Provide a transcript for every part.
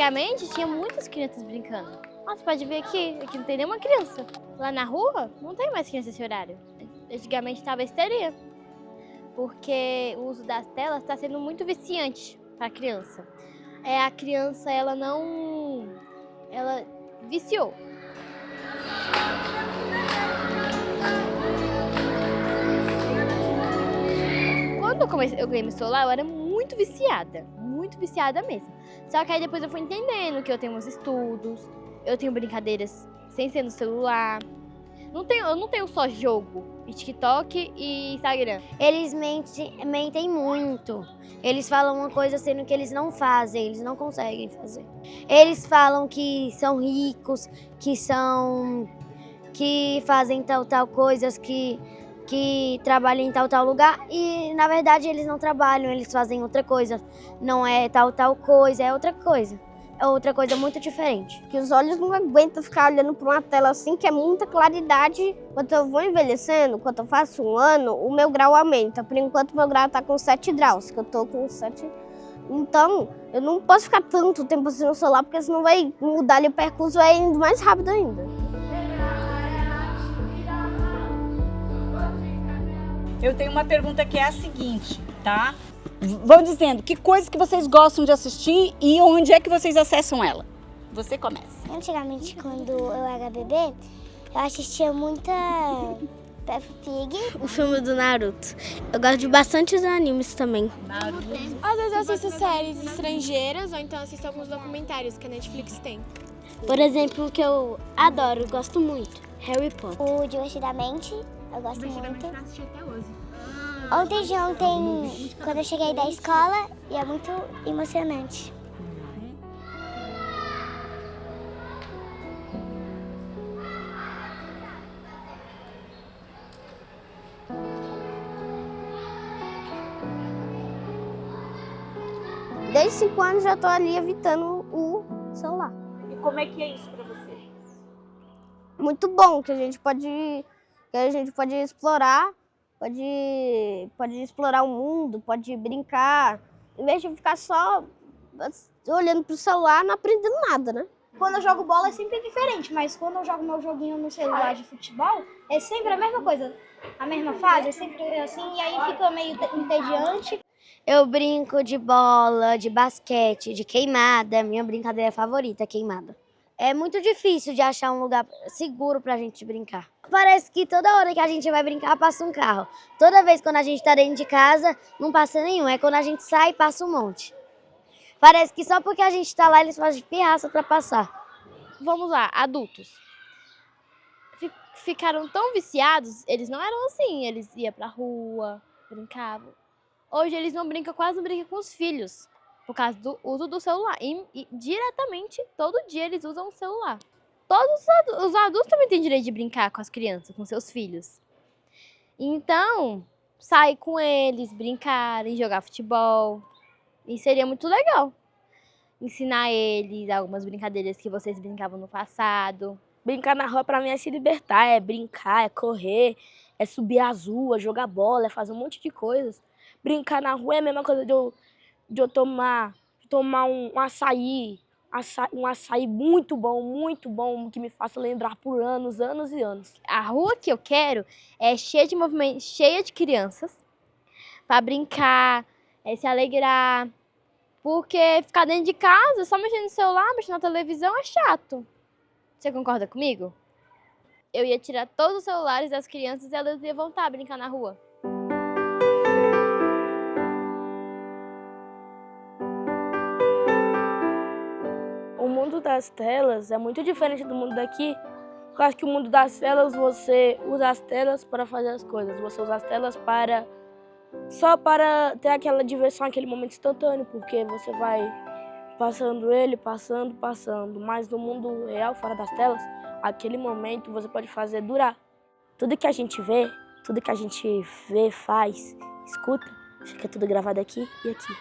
Antigamente tinha muitas crianças brincando. Nossa, pode ver aqui não tem nenhuma criança. Lá na rua não tem mais criança nesse horário. Antigamente talvez teria, porque o uso das telas está sendo muito viciante para a criança. A criança, ela viciou. Quando eu ganhei meu celular, eu era muito viciada mesmo. Só que aí depois eu fui entendendo que eu tenho meus estudos, eu tenho brincadeiras sem ser no celular. Eu não tenho só jogo, e TikTok e Instagram. Eles mentem muito. Eles falam uma coisa sendo que eles não fazem, eles não conseguem fazer. Eles falam que são ricos, que fazem tal coisas, que trabalham em tal lugar e na verdade eles não trabalham, eles fazem outra coisa. Não é tal coisa, é outra coisa. É outra coisa muito diferente. Que os olhos não aguentam ficar olhando para uma tela assim, que é muita claridade. Quando eu vou envelhecendo, quando eu faço 1 ano, o meu grau aumenta. Por enquanto, meu grau está com 7 graus, que eu tô com 7. Então, eu não posso ficar tanto tempo assim no celular, porque senão vai mudar ali o percurso, vai indo mais rápido ainda. Eu tenho uma pergunta que é a seguinte, tá? Vão dizendo que coisas que vocês gostam de assistir e onde é que vocês acessam ela. Você começa. Antigamente, quando eu era bebê, eu assistia muita Peppa Pig. O filme do Naruto. Eu gosto de bastante os animes também. Às vezes eu assisto séries estrangeiras ou então assisto alguns documentários que a Netflix tem. Por exemplo, o que eu adoro, gosto muito, Harry Potter. O Divertidamente, eu gosto muito. Ontem de ontem, quando eu cheguei da escola, e é muito emocionante. Desde 5 anos já tô ali evitando o celular. E como é que é isso pra você? Muito bom, que a gente pode explorar, pode explorar o mundo, pode brincar, em vez de ficar só olhando pro celular, não aprendendo nada, né? Quando eu jogo bola é sempre diferente, mas quando eu jogo meu joguinho no celular de futebol, é sempre a mesma coisa, a mesma fase, é sempre assim, e aí fica meio entediante. Eu brinco de bola, de basquete, de queimada. Minha brincadeira favorita é queimada. É muito difícil de achar um lugar seguro pra gente brincar. Parece que toda hora que a gente vai brincar, passa um carro. Toda vez quando a gente tá dentro de casa, não passa nenhum. É quando a gente sai, passa um monte. Parece que só porque a gente tá lá, eles fazem pirraça pra passar. Vamos lá, adultos. Ficaram tão viciados, eles não eram assim. Eles iam pra rua, brincavam. Hoje eles quase não brincam com os filhos, por causa do uso do celular. E diretamente, todo dia eles usam o celular. Todos os adultos também têm direito de brincar com as crianças, com seus filhos. Então, sair com eles, brincarem, jogar futebol. E seria muito legal. Ensinar eles algumas brincadeiras que vocês brincavam no passado. Brincar na rua pra mim é se libertar, é brincar, é correr, é subir as ruas, jogar bola, é fazer um monte de coisas. Brincar na rua é a mesma coisa de eu tomar um açaí, um açaí muito bom, que me faça lembrar por anos, anos e anos. A rua que eu quero é cheia de movimento, cheia de crianças, para brincar, se alegrar. Porque ficar dentro de casa, só mexendo no celular, mexendo na televisão, é chato. Você concorda comigo? Eu ia tirar todos os celulares das crianças e elas iam voltar a brincar na rua. O mundo das telas é muito diferente do mundo daqui. Eu acho que o mundo das telas, você usa as telas para fazer as coisas. Você usa as telas só para ter aquela diversão, aquele momento instantâneo, porque você vai passando. Mas no mundo real, fora das telas, aquele momento você pode fazer durar. Tudo que a gente vê, faz, escuta, fica tudo gravado aqui e aqui.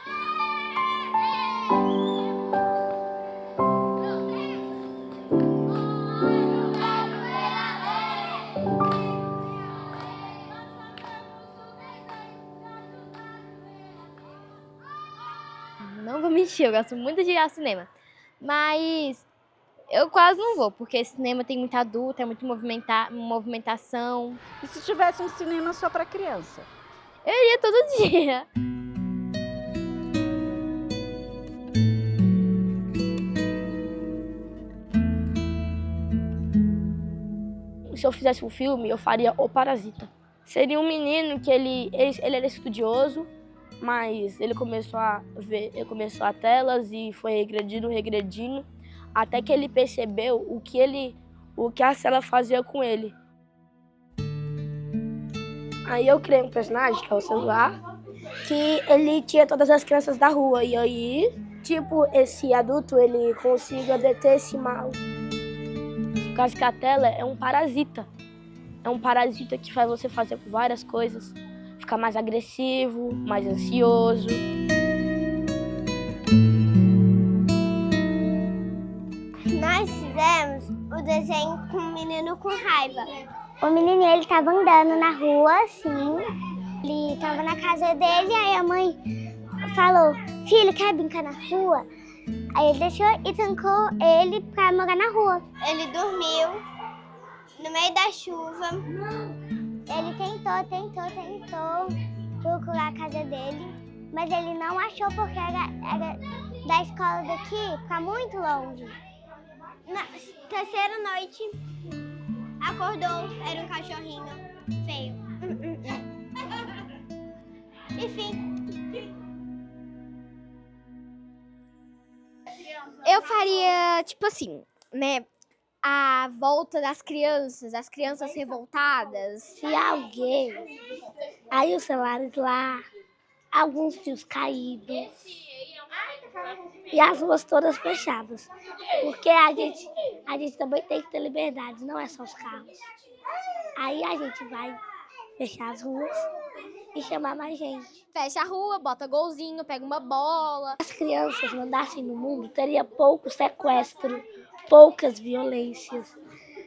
Não vou mentir, eu gosto muito de ir ao cinema. Mas eu quase não vou, porque cinema tem muito adulto, é muito movimentação. E se tivesse um cinema só para criança? Eu iria todo dia. Se eu fizesse um filme, eu faria O Parasita. Seria um menino que ele era estudioso, mas ele começou a telas e foi regredindo, até que ele percebeu o que a tela fazia com ele. Aí eu criei um personagem, que é o celular, que ele tinha todas as crianças da rua, e aí, tipo, esse adulto, ele consiga deter esse mal. Por causa que a tela é um parasita. É um parasita que faz você fazer várias coisas. Ficar mais agressivo, mais ansioso. Nós fizemos o desenho com um menino com raiva. O menino, ele tava andando na rua, assim. Ele tava na casa dele, aí a mãe falou, filho, quer brincar na rua? Aí ele deixou e trancou ele pra morar na rua. Ele dormiu no meio da chuva. Ele tentou procurar a casa dele, mas ele não achou porque era da escola daqui pra muito longe. Na terceira noite, acordou, era um cachorrinho feio. Enfim. Eu faria, tipo assim, né? A volta das crianças, as crianças revoltadas. Se alguém, aí os celulares lá, alguns fios caídos e as ruas todas fechadas. Porque a gente também tem que ter liberdade, não é só os carros. Aí a gente vai fechar as ruas e chamar mais gente. Fecha a rua, bota golzinho, pega uma bola. Se as crianças mandassem no mundo, teria pouco sequestro, poucas violências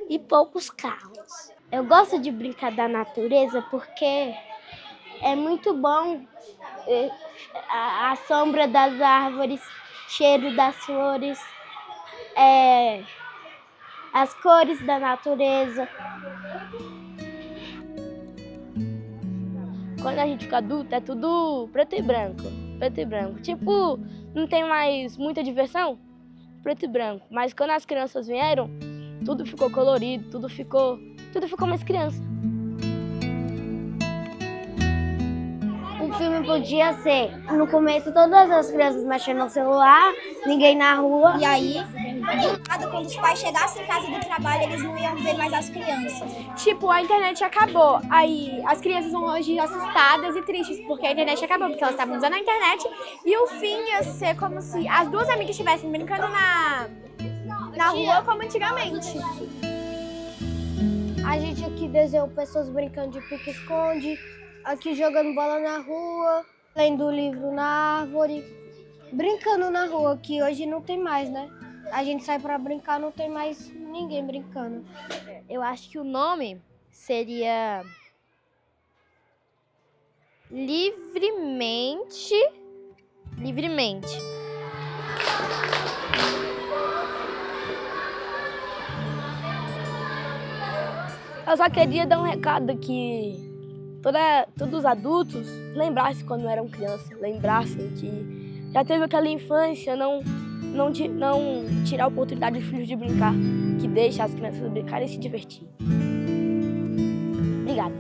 e poucos carros. Eu gosto de brincar da natureza porque é muito bom a sombra das árvores, cheiro das flores, as cores da natureza. Quando a gente fica adulto, é tudo preto e branco. Preto e branco. Tipo, não tem mais muita diversão? Preto e branco. Mas quando as crianças vieram, tudo ficou colorido, tudo ficou mais criança. O filme podia ser, no começo, todas as crianças mexendo no celular, ninguém na rua. E aí, do nada, quando os pais chegassem em casa do trabalho, eles não iam ver mais as crianças. Tipo, a internet acabou. Aí as crianças vão hoje assustadas e tristes, porque a internet acabou, porque elas estavam usando a internet. E o fim ia ser como se as duas amigas estivessem brincando na rua como antigamente. A gente aqui desenhou pessoas brincando de pique-esconde, aqui jogando bola na rua, lendo livro na árvore, brincando na rua, que hoje não tem mais, né? A gente sai pra brincar, não tem mais ninguém brincando. Eu acho que o nome seria Livremente. Eu só queria dar um recado que todos os adultos lembrassem quando eram crianças, lembrassem que já teve aquela infância, não tirar a oportunidade dos filhos de brincar, que deixa as crianças brincarem e se divertir. Obrigada.